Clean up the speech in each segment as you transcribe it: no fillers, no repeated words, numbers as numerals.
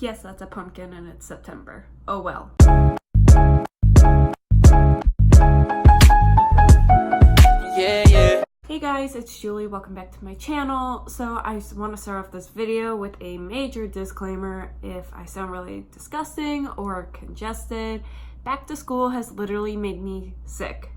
Yes, that's a pumpkin and it's September. Oh well. Hey guys, it's Julie. Welcome back to my channel. So I want to start off this video with a major disclaimer. If I sound really disgusting or congested, back to school has literally made me sick.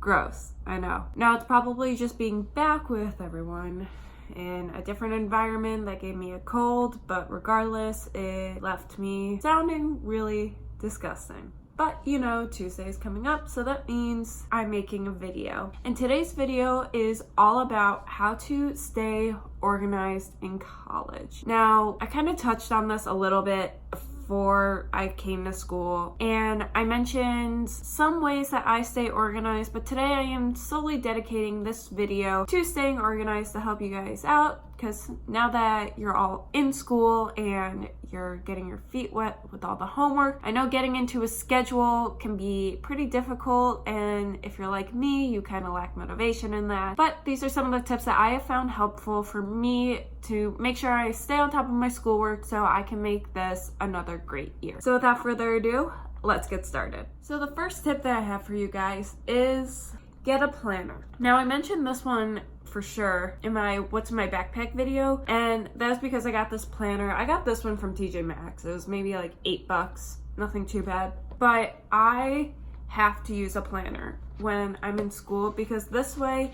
Gross, I know. Now it's probably just being back with everyone in a different environment that gave me a cold, but regardless, it left me sounding really disgusting. But you know, Tuesday is coming up, so that means I'm making a video. And today's video is all about how to stay organized in college. Now, I kind of touched on this a little bit before I came to school, and I mentioned some ways that I stay organized, but today I am solely dedicating this video to staying organized to help you guys out, because now that you're all in school and you're getting your feet wet with all the homework, I know getting into a schedule can be pretty difficult, and if you're like me, you kind of lack motivation in that. But these are some of the tips that I have found helpful for me to make sure I stay on top of my schoolwork so I can make this another great year. So without further ado, let's get started. So the first tip that I have for you guys is get a planner. Now I mentioned this one for sure in my what's in my backpack video, and that's because I got this planner. I got this one from TJ Maxx. It was maybe like $8, nothing too bad. But I have to use a planner when I'm in school because this way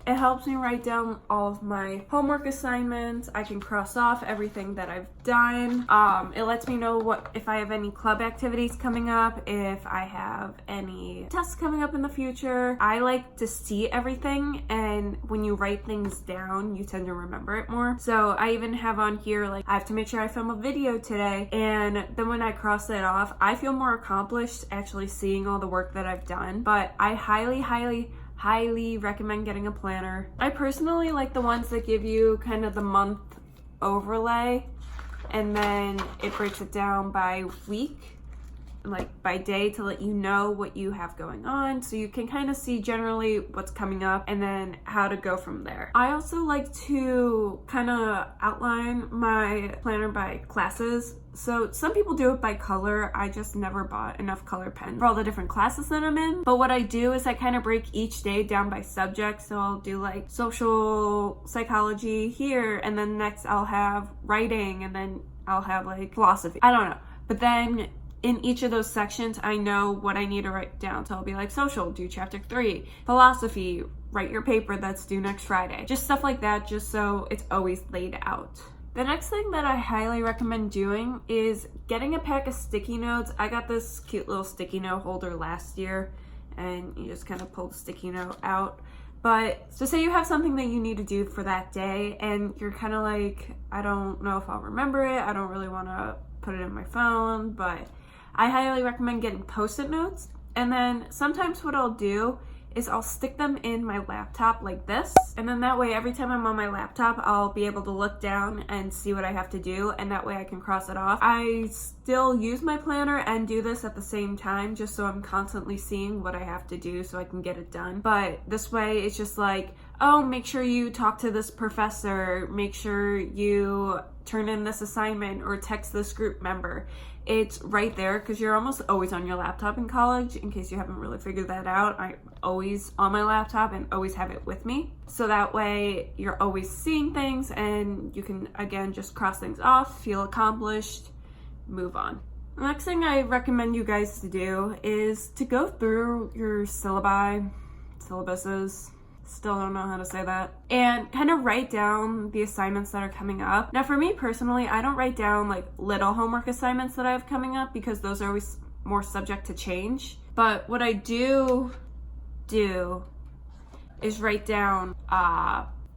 it helps me write down all of my homework assignments. I can cross off everything that I've done. It lets me know if I have any club activities coming up, if I have any tests coming up in the future. I like to see everything, and when you write things down, you tend to remember it more. So I even have on here, like, I have to make sure I film a video today, and then when I cross it off, I feel more accomplished actually seeing all the work that I've done. But I highly recommend getting a planner. I personally like the ones that give you kind of the month overlay, and then it breaks it down by week, like by day, to let you know what you have going on, so you can kind of see generally what's coming up and then how to go from there. I also like to kind of outline my planner by classes. So some people do it by color. I just never bought enough color pens for all the different classes that I'm in. But what I do is I kind of break each day down by subject. So I'll do like social psychology here, and then next I'll have writing, and then I'll have like philosophy. I don't know. But then in each of those sections, I know what I need to write down. So I'll be like, social, do chapter 3. Philosophy, write your paper that's due next Friday. Just stuff like that, just so it's always laid out. The next thing that I highly recommend doing is getting a pack of sticky notes. I got this cute little sticky note holder last year, and you just kind of pull the sticky note out. But so say you have something that you need to do for that day, and you're kind of like, I don't know if I'll remember it. I don't really want to put it in my phone, but I highly recommend getting Post-it notes. And then sometimes what I'll do is I'll stick them in my laptop like this, and then that way every time I'm on my laptop I'll be able to look down and see what I have to do, and that way I can cross it off. I still use my planner and do this at the same time, just so I'm constantly seeing what I have to do so I can get it done. But this way it's just like, oh, make sure you talk to this professor, make sure you turn in this assignment or text this group member. It's right there because you're almost always on your laptop in college. In case you haven't really figured that out, I'm always on my laptop and always have it with me. So that way you're always seeing things, and you can, again, just cross things off, feel accomplished, move on. The next thing I recommend you guys to do is to go through your syllabuses, still don't know how to say that, and kind of write down the assignments that are coming up. Now for me personally, I don't write down like little homework assignments that I have coming up because those are always more subject to change. But what I do is write down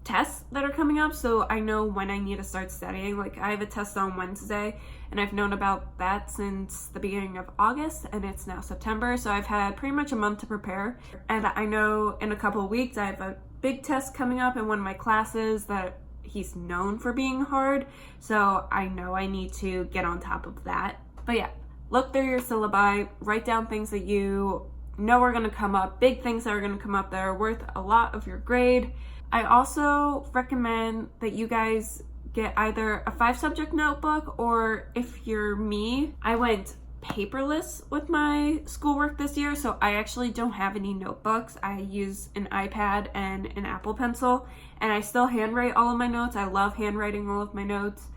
tests that are coming up, so I know when I need to start studying. Like I have a test on Wednesday, and I've known about that since the beginning of August, and it's now September, so I've had pretty much a month to prepare. And I know in a couple of weeks I have a big test coming up in one of my classes that he's known for being hard, so I know I need to get on top of that. But yeah, look through your syllabi, write down things that you know are going to come up, big things that are going to come up that are worth a lot of your grade. I also recommend that you guys get either a 5-subject notebook, or if you're me, I went paperless with my schoolwork this year, so I actually don't have any notebooks. I use an iPad and an Apple Pencil, and I still handwrite all of my notes. I love handwriting all of my notes,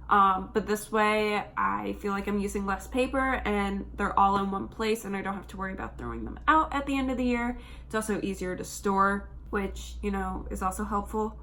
but this way I feel like I'm using less paper and they're all in one place, and I don't have to worry about throwing them out at the end of the year. It's also easier to store, which, you know, is also helpful.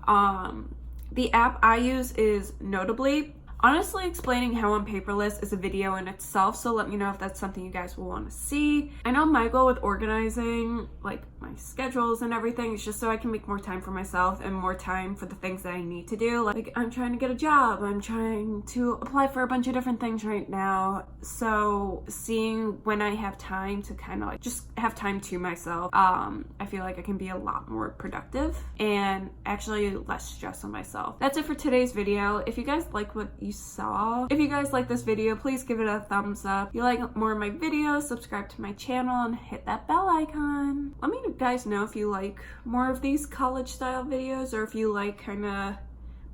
The app I use is Notably. Honestly, explaining how I'm paperless is a video in itself, so let me know if that's something you guys will want to see. I know my goal with organizing like my schedules and everything is just so I can make more time for myself and more time for the things that I need to do. Like, I'm trying to get a job, I'm trying to apply for a bunch of different things right now, so seeing when I have time to kind of like just have time to myself, I feel like I can be a lot more productive and actually less stress on myself. That's it for today's video. If you guys like what you saw, if you guys like this video, please give it a thumbs up. If you like more of my videos, subscribe to my channel and hit that bell icon. Let me guys know if you like more of these college style videos, or if you like kind of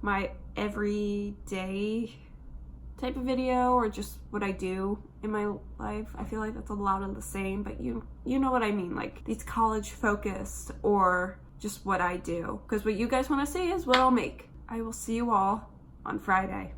my everyday type of video, or just what I do in my life. I feel like that's a lot of the same, but you know what I mean, like these college focused or just what I do, because what you guys want to see is what I'll make. I will see you all on Friday.